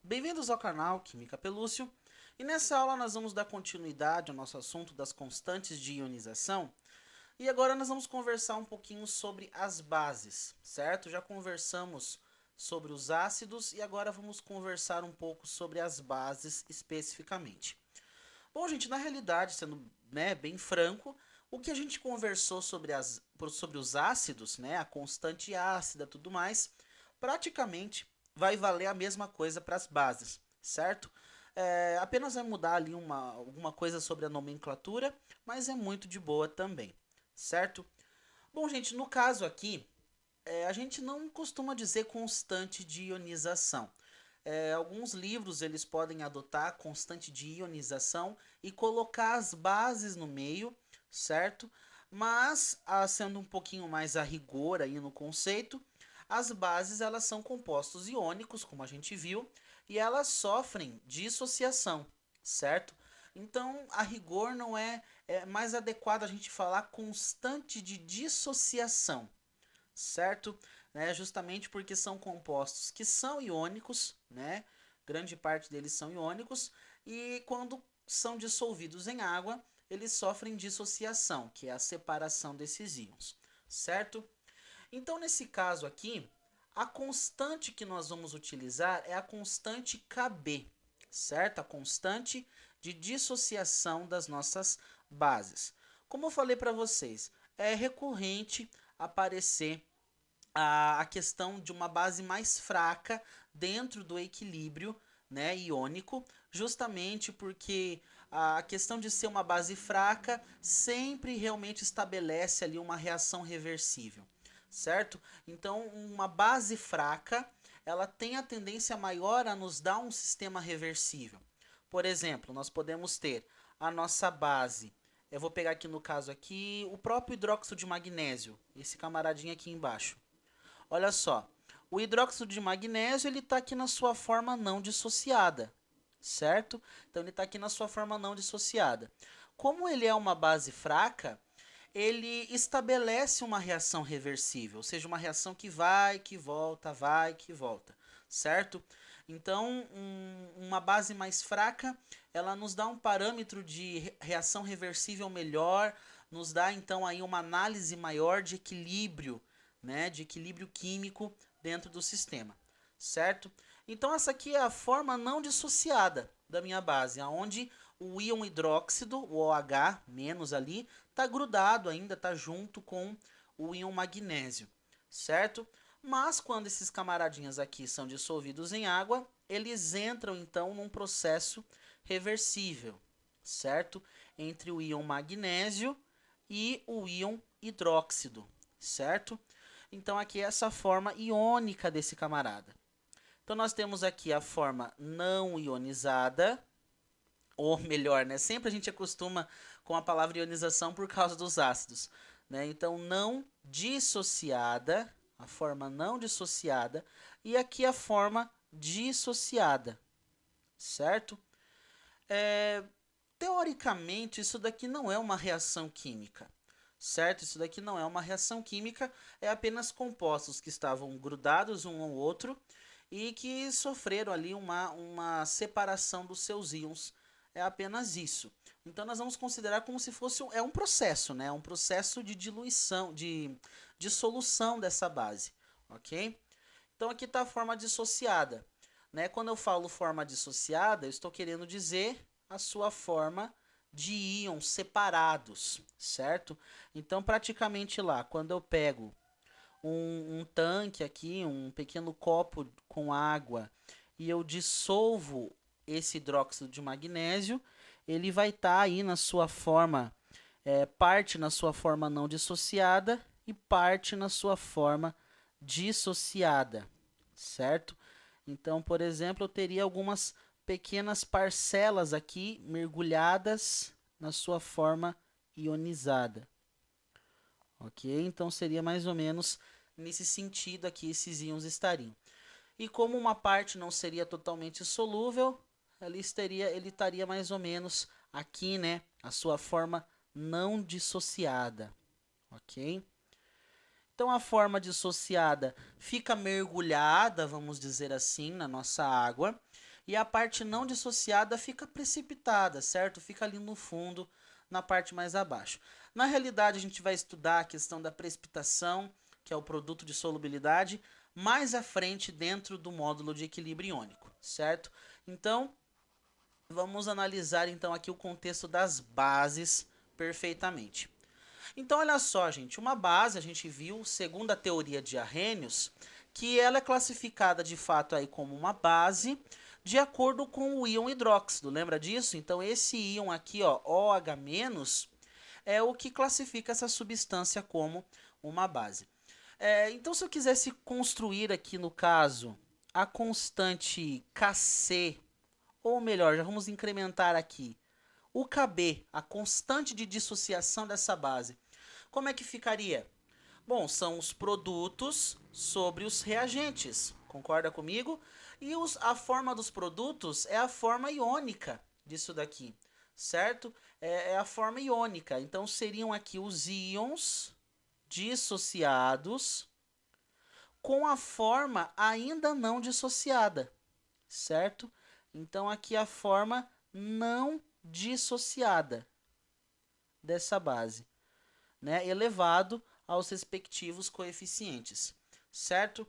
Bem-vindos ao canal Química Pelúcio, e nessa aula nós vamos dar continuidade ao nosso assunto das constantes de ionização, e agora nós vamos conversar um pouquinho sobre as bases, certo? Já conversamos sobre os ácidos e agora vamos conversar um pouco sobre as bases especificamente. Bom, gente, na realidade, sendo bem franco, o que a gente conversou sobre os ácidos, a constante ácida e tudo mais, praticamente vai valer a mesma coisa para as bases, certo? Apenas vai mudar ali alguma coisa sobre a nomenclatura, mas é muito de boa também, certo? Bom, gente, no caso aqui, a gente não costuma dizer constante de ionização. Alguns livros eles podem adotar a constante de ionização e colocar as bases no meio, certo? Mas, sendo um pouquinho mais a rigor aí no conceito, as bases elas são compostos iônicos, como a gente viu, e elas sofrem dissociação, certo? Então, a rigor não é mais adequado a gente falar constante de dissociação, certo? Justamente porque são compostos que são iônicos, grande parte deles são iônicos, e quando são dissolvidos em água, eles sofrem dissociação, que é a separação desses íons, certo? Então, nesse caso aqui, a constante que nós vamos utilizar é a constante Kb, certo? A constante de dissociação das nossas bases. Como eu falei para vocês, é recorrente aparecer a questão de uma base mais fraca dentro do equilíbrio, iônico, justamente porque a questão de ser uma base fraca sempre realmente estabelece ali uma reação reversível, certo? Então, uma base fraca, ela tem a tendência maior a nos dar um sistema reversível. Por exemplo, nós podemos ter a nossa base, eu vou pegar aqui no caso aqui, o próprio hidróxido de magnésio, esse camaradinho aqui embaixo. Olha só, o hidróxido de magnésio ele está aqui na sua forma não dissociada, certo? Então ele está aqui na sua forma não dissociada. Como ele é uma base fraca, ele estabelece uma reação reversível, ou seja, uma reação que vai, que volta, certo? Então, uma base mais fraca, ela nos dá um parâmetro de reação reversível melhor, nos dá então aí uma análise maior de equilíbrio, de equilíbrio químico dentro do sistema, certo? Então essa aqui é a forma não dissociada da minha base, aonde o íon hidróxido, o OH menos ali, está grudado ainda, está junto com o íon magnésio, certo? Mas quando esses camaradinhas aqui são dissolvidos em água, eles entram então num processo reversível, certo? Entre o íon magnésio e o íon hidróxido, certo? Então aqui é essa forma iônica desse camarada. Então nós temos aqui a forma não ionizada, ou melhor, sempre a gente acostuma com a palavra ionização por causa dos ácidos, Então não dissociada, a forma não dissociada, e aqui a forma dissociada, certo? Teoricamente, isso daqui não é uma reação química, certo? Isso daqui não é uma reação química, é apenas compostos que estavam grudados um ao outro e que sofreram ali uma separação dos seus íons. É apenas isso. Então nós vamos considerar como se fosse um processo, um processo de diluição, de dissolução dessa base, ok? Então aqui está a forma dissociada. Quando eu falo forma dissociada, eu estou querendo dizer a sua forma de íons separados, certo? Então, praticamente lá, quando eu pego um tanque aqui, um pequeno copo com água, e eu dissolvo esse hidróxido de magnésio, ele vai estar aí na sua forma, parte na sua forma não dissociada e parte na sua forma dissociada, certo? Então, por exemplo, eu teria algumas pequenas parcelas aqui mergulhadas na sua forma ionizada. Ok? Então seria mais ou menos nesse sentido aqui esses íons estariam. E como uma parte não seria totalmente solúvel, ele estaria mais ou menos aqui, a sua forma não dissociada. Ok? Então a forma dissociada fica mergulhada, vamos dizer assim, na nossa água. e a parte não dissociada fica precipitada, certo? Fica ali no fundo, na parte mais abaixo. Na realidade, a gente vai estudar a questão da precipitação, que é o produto de solubilidade, mais à frente dentro do módulo de equilíbrio iônico, certo? Então, vamos analisar então aqui o contexto das bases perfeitamente. Então, olha só, gente, uma base, a gente viu, segundo a teoria de Arrhenius, que ela é classificada de fato aí como uma base de acordo com o íon hidróxido, lembra disso? Então, esse íon aqui, ó, OH-, é o que classifica essa substância como uma base. Então, se eu quisesse construir aqui, no caso, a constante Kc, ou melhor, já vamos incrementar aqui, o Kb, a constante de dissociação dessa base, como é que ficaria? Bom, são os produtos sobre os reagentes, concorda comigo? E a forma dos produtos é a forma iônica disso daqui, certo? É a forma iônica. Então, seriam aqui os íons dissociados com a forma ainda não dissociada, certo? Então, aqui a forma não dissociada dessa base, né? Elevado aos respectivos coeficientes, certo?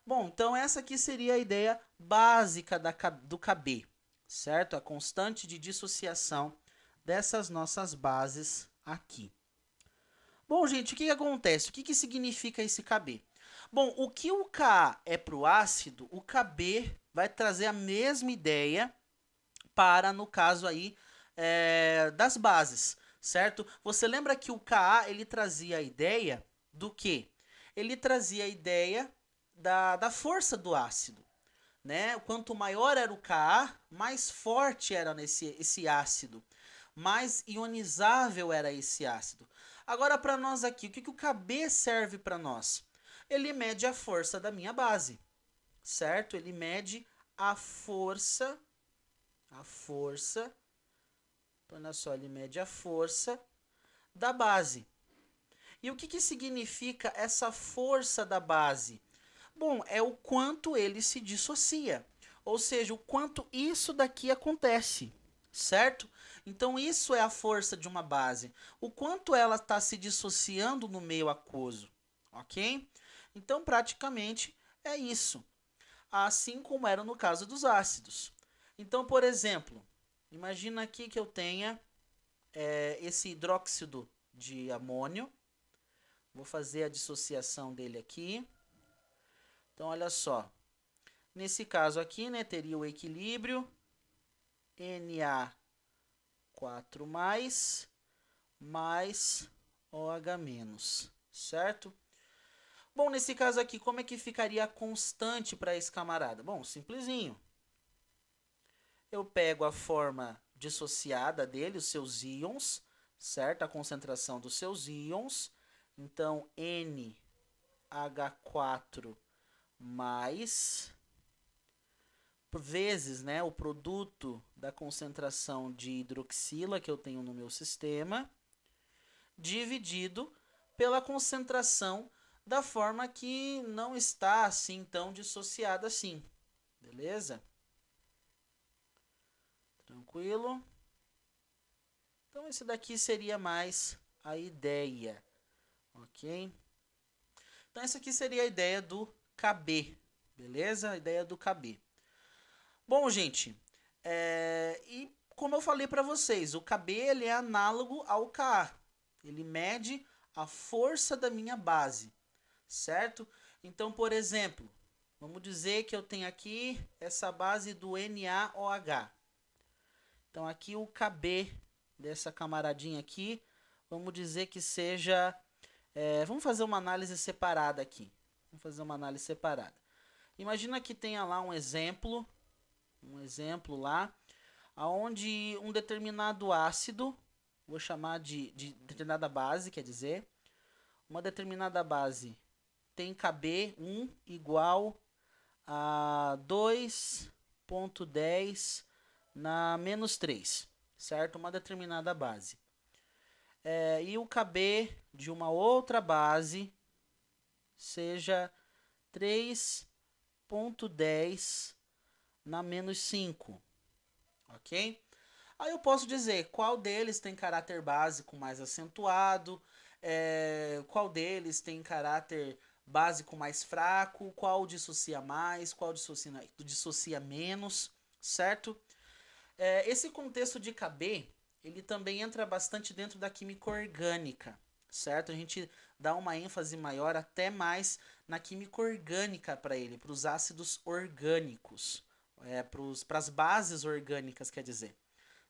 Bom, então essa aqui seria a ideia básica do Kb, certo? A constante de dissociação dessas nossas bases aqui. Bom, gente, o que acontece? O que significa esse Kb? Bom, o que o Ka é para o ácido, o Kb vai trazer a mesma ideia para, no caso aí, das bases, certo? Você lembra que o Ka, ele trazia a ideia do quê? Ele trazia a ideia da força do ácido, né? Quanto maior era o Ka, mais forte era esse ácido, mais ionizável era esse ácido. Agora, para nós aqui, o que o Kb serve para nós? Ele mede a força da minha base, certo? Ele mede a força, olha só, ele mede a força da base. E o que significa essa força da base? Bom, é o quanto ele se dissocia, ou seja, o quanto isso daqui acontece, certo? Então, isso é a força de uma base, o quanto ela está se dissociando no meio aquoso, ok? Então, praticamente, é isso, assim como era no caso dos ácidos. Então, por exemplo, imagina aqui que eu tenha esse hidróxido de amônio, vou fazer a dissociação dele aqui. Então, olha só, nesse caso aqui, né, teria o equilíbrio Na4+, mais OH-, certo? Bom, nesse caso aqui, como é que ficaria a constante para esse camarada? Bom, simplesinho. Eu pego a forma dissociada dele, os seus íons, certo? A concentração dos seus íons. Então, NH4 mais vezes, né, o produto da concentração de hidroxila que eu tenho no meu sistema, dividido pela concentração da forma que não está assim tão dissociada assim, beleza? Tranquilo? Então, esse daqui seria mais a ideia, ok? Então, essa aqui seria a ideia do Kb, beleza? A ideia do Kb. Bom, gente, e como eu falei para vocês, o Kb ele é análogo ao Ka. Ele mede a força da minha base, certo? Então, por exemplo, vamos dizer que eu tenho aqui essa base do NaOH. Então, aqui o Kb dessa camaradinha aqui, vamos dizer que seja... vamos fazer uma análise separada aqui. Vamos fazer uma análise separada. Imagina que tenha lá um exemplo lá, onde um determinado ácido, vou chamar de determinada base, quer dizer, uma determinada base tem Kb1 igual a 2,10 na menos 3, certo? Uma determinada base. E o Kb de uma outra base seja 3,10 na menos 5, ok? Aí eu posso dizer qual deles tem caráter básico mais acentuado, qual deles tem caráter básico mais fraco, qual dissocia mais, qual dissocia menos, certo? Esse contexto de KB, ele também entra bastante dentro da química orgânica, certo? A gente dá uma ênfase maior até mais na química orgânica para ele, para os ácidos orgânicos, para as bases orgânicas, quer dizer,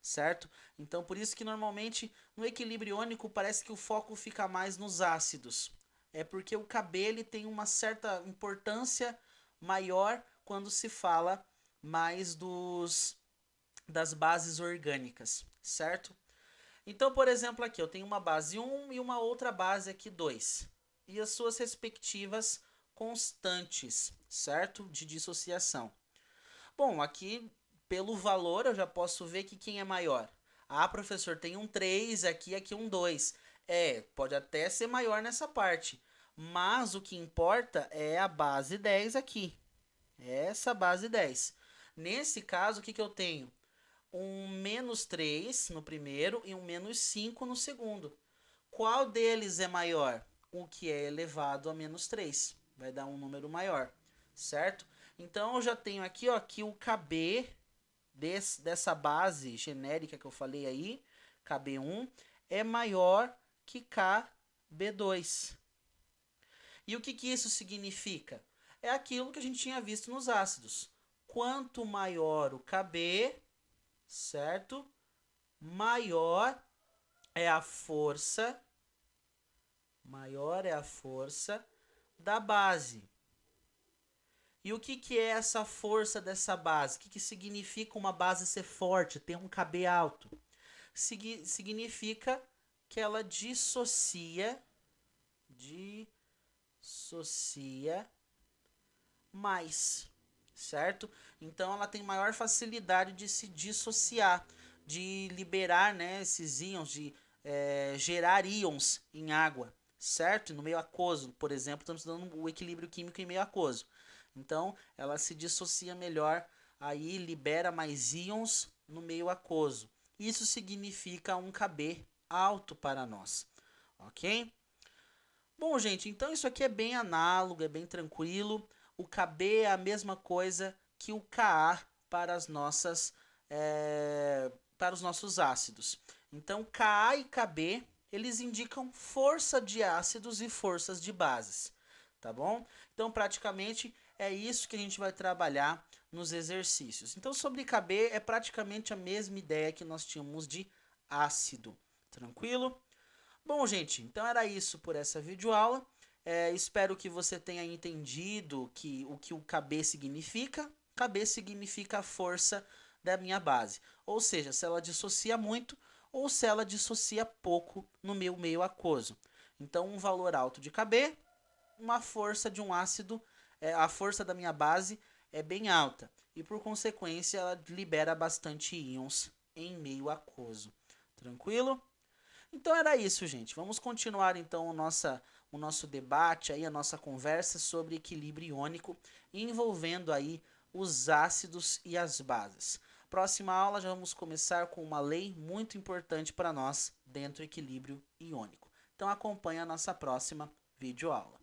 certo? Então, por isso que normalmente no equilíbrio iônico parece que o foco fica mais nos ácidos. É porque o KB ele tem uma certa importância maior quando se fala mais das bases orgânicas, certo? Então, por exemplo, aqui eu tenho uma base 1 e uma outra base aqui 2. E as suas respectivas constantes, certo? De dissociação. Bom, aqui pelo valor eu já posso ver que quem é maior. Ah, professor, tem um 3 aqui um 2. Pode até ser maior nessa parte. Mas o que importa é a base 10 aqui. Essa base 10. Nesse caso, o que eu tenho? Um menos 3 no primeiro e um menos 5 no segundo. Qual deles é maior? O que é elevado a menos 3. Vai dar um número maior, certo? Então, eu já tenho aqui, ó, que o KB dessa base genérica que eu falei aí, KB1, é maior que KB2. E o que isso significa? É aquilo que a gente tinha visto nos ácidos. Quanto maior o KB, certo? Maior é a força da base. E o que é essa força dessa base? O que significa uma base ser forte, ter um KB alto? Significa que ela dissocia mais, certo? Então ela tem maior facilidade de se dissociar, de liberar, né, esses íons, de gerar íons em água, certo? No meio aquoso, por exemplo, estamos dando o equilíbrio químico em meio aquoso. Então ela se dissocia melhor, aí libera mais íons no meio aquoso. Isso significa um KB alto para nós, ok? Bom, gente, então isso aqui é bem análogo, é bem tranquilo. O KB é a mesma coisa que o Ka para para os nossos ácidos. Então, Ka e KB, eles indicam força de ácidos e forças de bases, tá bom? Então, praticamente, é isso que a gente vai trabalhar nos exercícios. Então, sobre KB, é praticamente a mesma ideia que nós tínhamos de ácido, tranquilo? Bom, gente, então era isso por essa videoaula. Espero que você tenha entendido o que o KB significa. KB significa a força da minha base. Ou seja, se ela dissocia muito ou se ela dissocia pouco no meu meio aquoso. Então, um valor alto de KB, uma força de um ácido, a força da minha base é bem alta. E, por consequência, ela libera bastante íons em meio aquoso. Tranquilo? Então era isso, gente. Vamos continuar então o nosso debate, aí, a nossa conversa sobre equilíbrio iônico, envolvendo aí os ácidos e as bases. Próxima aula já vamos começar com uma lei muito importante para nós dentro do equilíbrio iônico. Então acompanhe a nossa próxima videoaula.